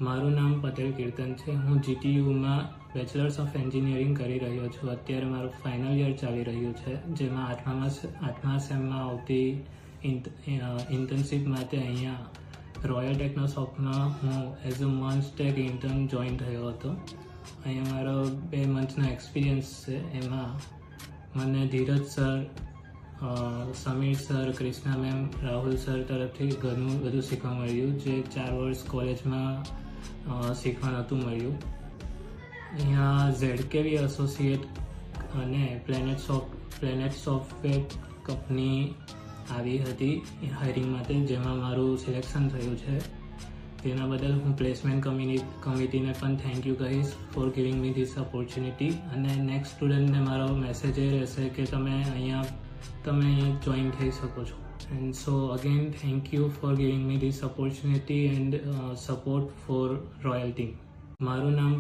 મારું નામ પટેલ કીર્તન છે. હું જીટીયુમાં બેચલર્સ ઓફ એન્જિનિયરિંગ કરી રહ્યો છું. અત્યારે મારું ફાઇનલ યર ચાલી રહ્યું છે, જેમાં આઠમા સેમમાં આવતી ઇન્ટર્નશીપ માટે અહીંયા રોયલ ટેકનોશોપમાં હું એઝ અ મંથટેક ઇન્ટર્ન જોઈન થયો હતો. અહીંયા મારો 2 મંથનો એક્સપિરિયન્સ છે. એમાં મને Dhiraj sir, Sameer sir, Krishna ma'am, Rahul sir તરફથી ઘણું બધું શીખવા મળ્યું, જે 4 વર્ષ કોલેજમાં શીખવા નહોતું મળ્યું. અહીંયા ઝેડકેવી એસોસિએટ અને પ્લેનેટ સોફ્ટવેર કંપની આવી હતી હાયરિંગ માટે, જેમાં મારું સિલેક્શન થયું છે. તેના બદલ હું પ્લેસમેન્ટ કમિટીને પણ થેન્ક યુ કહીશ for giving me this opportunity. અને નેક્સ્ટ સ્ટુડન્ટને મારો મેસેજ એ રહેશે કે તમે અહીંયા જોઈન થઈ શકો છો. And so again thank you for giving me this opportunity and support four royal team. મારું નામ